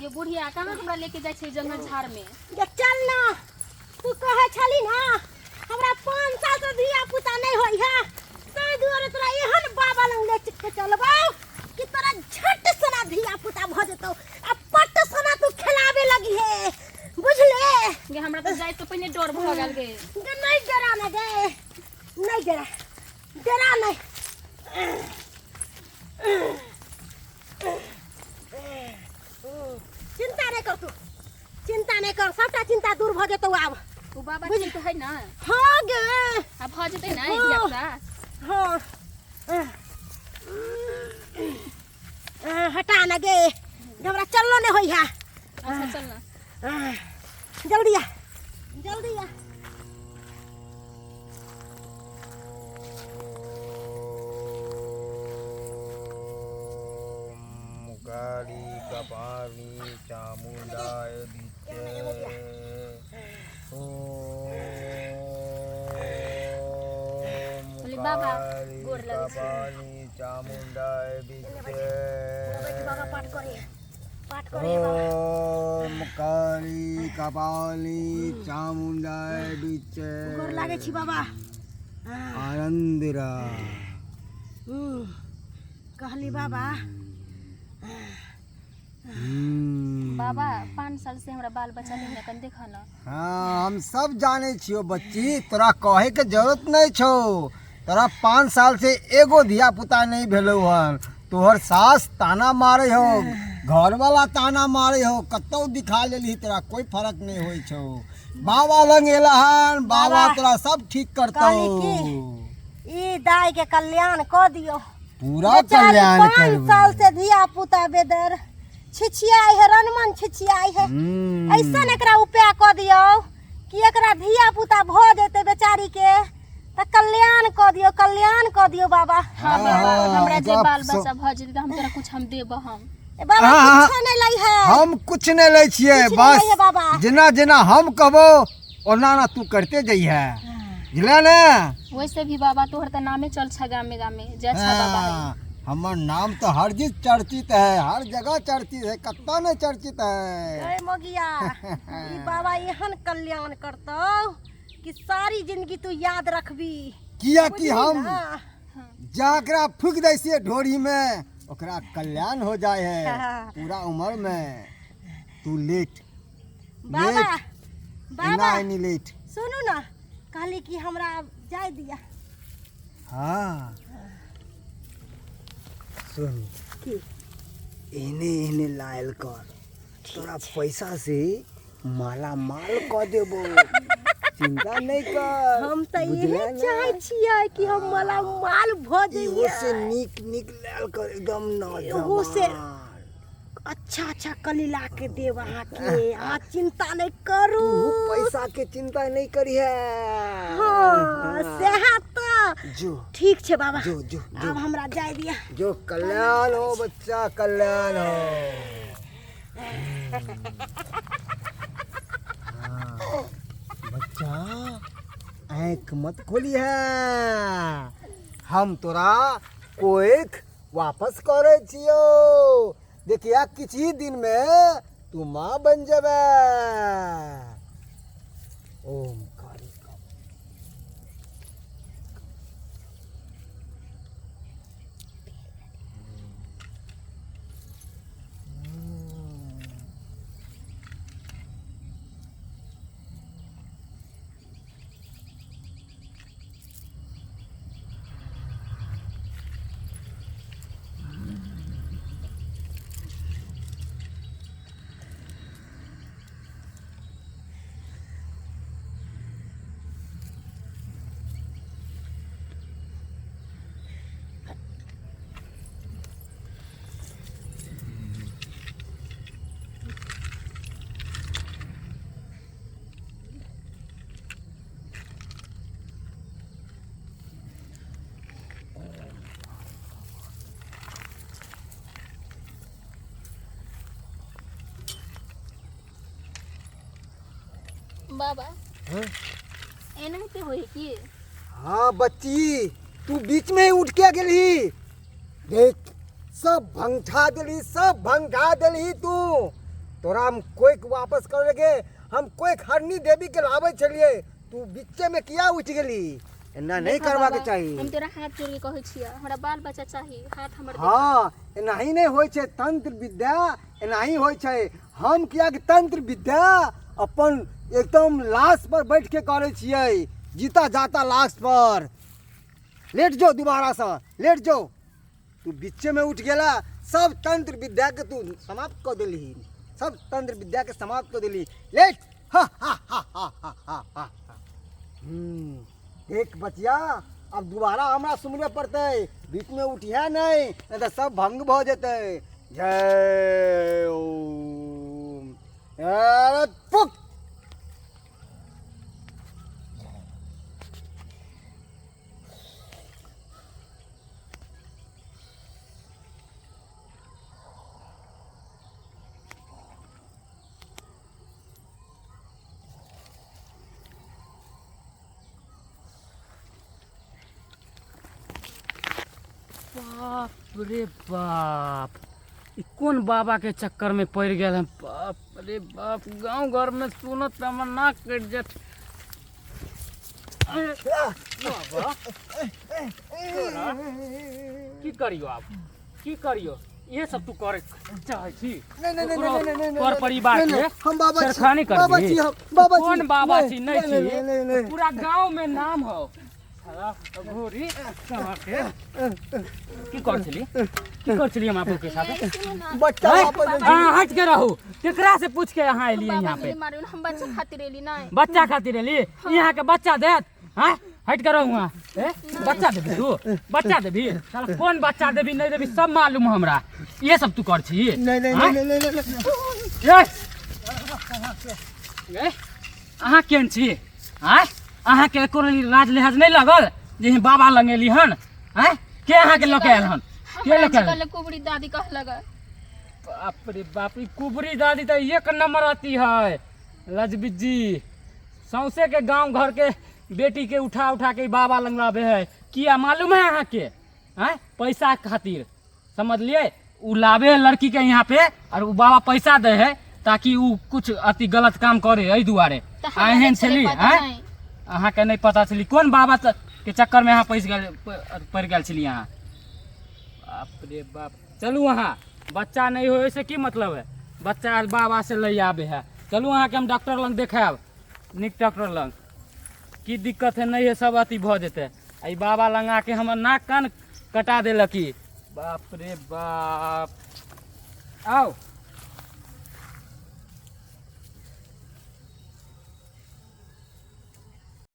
ये बुढ़िया कहाँ हमरा लेके जाय छै जंगल झाड़ में? ये चल ना, तू कहे छली ना हमरा 5 साल से धिया पुता नहीं होई है, ताई दुआरे तोरा एहन बाबा लंग ले के चलबौ कि तोरा झट सना धिया पुता भ जतौ आ पट सना तू खिलावे लगी है, बुझले? गे हमरा तो जाय तो पहले डर भ गेल गे। गे नहीं डरा ना गे, नहीं डरा, डरा नहीं। चिंता नहीं कर तू, चिंता नहीं कर, सबटा चिंता दूर भ जतौ आब। उ बाबा ठीक है ना? हाँ गे, अब भ जते ना धिया पुता? हाँ हटा ना गे, हमरा चललो नहीं होई है। अच्छा चल ना। जल्दी आ, जल्दी आ। मुकाली कपाली चामुंडाय विद्ये बोले बाबा गोर लगे छै। कपाली चामुंडाय विद्ये बाबा पाठ करे, पाठ करे बाबा। ओम काली कपाली चामुंडाय विद्ये गोर लागे छी बाबा। आनंदरा कहली बाबा बाबा 5 साल से हमरा बाल बच्चा नहीं है, कन देखा ना। हाँ हम सब जाने छियो बच्ची, तोरा कहे के जरूरत नहीं छो। तोरा 5 साल से एगो धिया पुता नहीं भेलो हन। तोहर सास ताना मारे हो, घर वाला ताना मारे हो, कतौ दिखा लेली, तोरा कोई फर्क नहीं होई छो। बाबा लंग एलहन, बाबा तोरा सब ठीक करतो। ई दाई के कल्याण क दियो, पूरा कल्याण 5 साल से धिया पुता बेदर छिछियाई है, रनमन छिछियाई है। ऐसा एकरा उपाय क दियो कि एकरा धिया पुता भ जेते बेचारी के, त कल्याण क दियो, कल्याण क दियो बाबा। हां बाबा हमरा जे बाल बच्चा भ जेते हम तोरा कुछ हम देब हम। बाबा कुछ नहीं लै है, हम कुछ नहीं लै छिए, बस जिना जिना हम कहबो ओना ना तू करते जइहे, बुझला ना? वैसे भी बाबा तोहर त नामे चल छ गामे गामे जे अच्छा बाबा है। हमर नाम तो हर चीज चर्चित है, हर जगह चर्चित है, कत्ता नहीं चर्चित है। जय मोगिया ई बाबा एहन कल्याण करतो कि सारी जिंदगी तू याद रखबी। किया कि हम हाँ। जाकरा फूक दै छियै ढोरी में ओकरा कल्याण हो जाए है पूरा उम्र में। तू लेट बाबा बाबा नहीं लेट। सुनू ना, कहली कि हमरा जाय दिया। हाँ सुन, की इने इने लायल कर, तोरा पैसा से माला माल क देबो, चिंता नहीं कर। हम त यही चाहे छियै कि हम मला माल भ इहो जइए, से नीक नीक लायल कर, एकदम इहो से नौजवान। अच्छा अच्छा कली ला के देव अहाँ के, अहाँ चिंता नहीं करू। तू पैसा के चिंता नहीं करिहे। हाँ सेहा तो जो ठीक छे बाबा, जो जो जो अब हमरा जाय दिया। जो कल्याण हो बच्चा, कल्याण हो। हाँ, बच्चा आँख मत खोली है, हम तोरा कोइक वापस करे छियो। देखिया किछ ही दिन में तू माँ बन जाबे। ओम काली बाबा हाँ? एनाहिते होई की? हाँ बच्ची, तू बीच में ही उठ के गेली। देख सब भंगठा देली, सब भंगठा देली तू। तोरा हम कोई के वापस कर लगे, हम कोई हरनी देवी के लावे चलिए, तू बीचे में किया उठ गेली, एना नहीं देखा करवा के बाबा, चाहिए। हम तेरा हाथ जोड़ के कहै छियै, हमरा बाल बच्चा चाहिए, हाथ हमर देखा। हाँ एना ही नहीं होय छे तंत्र विद्या, एना ही होय छे। हम किया कि तंत्र विद्या अपन एकदम लाश पर बैठ के करे छियै, जीता जाता लाश पर। लेट जो दोबारा से, लेट जो। तू बीचे में उठ गेला, सब तंत्र विद्या के तू समाप्त कर देली, सब तंत्र विद्या के समाप्त कर देली। लेट हा हा हा हा हा हा हा। देख बचिया, अब दोबारा हमरा सुनने पड़ते, बीच में उठिया नहीं तो सब भंग भ जेते। जय ओम। अरे पुक। बाप रे बाप, ई कौन बाबा के चक्कर में पड़ गया हम। बाप रे बाप, गांव घर में सुनत त हमर नाक कट जात। बाबा की करियो आप, की करियो, ये सब तू करे चाहे छी? नहीं तोर परिवार के हम बाबा छी, छेड़खानी कर बाबा दी। छी, हम बाबा छी। कौन बाबा छी? नहीं नहीं। छी, पूरा गांव में नाम हो। घोरी कहाँ के की कर छली, की कर छली हम आपके के साथ? बच्चा वापस ले हाँ हट के रहू, केकरा से पूछ के यहाँ एलिए बाबा यहाँ पे? मेरे मारे हम बच्चा खातिर एली नहीं। बच्चा खातिर एली? यहाँ के बच्चा देत? हाँ हट के रहू वहाँ। बच्चा देबी तू? बच्चा देबी? साला कौन बच्चा देबी नहीं देबी सब मालूम है हमरा। ये सब तू कर छी? अहाँ केहन छी? हाँ अहाँ के एको लाज लिहाज नहीं लगल जे बाबा लगेली हन? हाँ के अहाँ के लके आयल हन? के लके आयल? कल कुबड़ी दादी कह लगा। बाप रे बाप, ई कुबरी दादी तो एक नंबर आती है लजबीत जी। सौसे के गांव घर के बेटी के उठा उठा के बाबा लंगड़ाबे है। किया मालूम है अहाँ के? हैं पैसा खातिर, समझ लिए? उ लावे है लड़की के यहाँ पे और उ बाबा पैसा दे है ताकि उ कुछ अति गलत काम करे एहि दुआरे। एहन छली हैं? अहाँ के नहीं पता चली कौन बाबा के चक्कर में यहाँ पड़ गए छली यहाँ? बाप रे बाप, चलू अहाँ, बच्चा नहीं हो से की मतलब है? बच्चा बाबा से ले आबे है। चलू अहाँ के हम डॉक्टर लंग देखाब, नीक डॉक्टर लंग। की दिक्कत है नहीं है सब अति भ जेते। आई बाबा लंग आके हमर नाक कान कटा देलक। बाप रे बाप, आओ।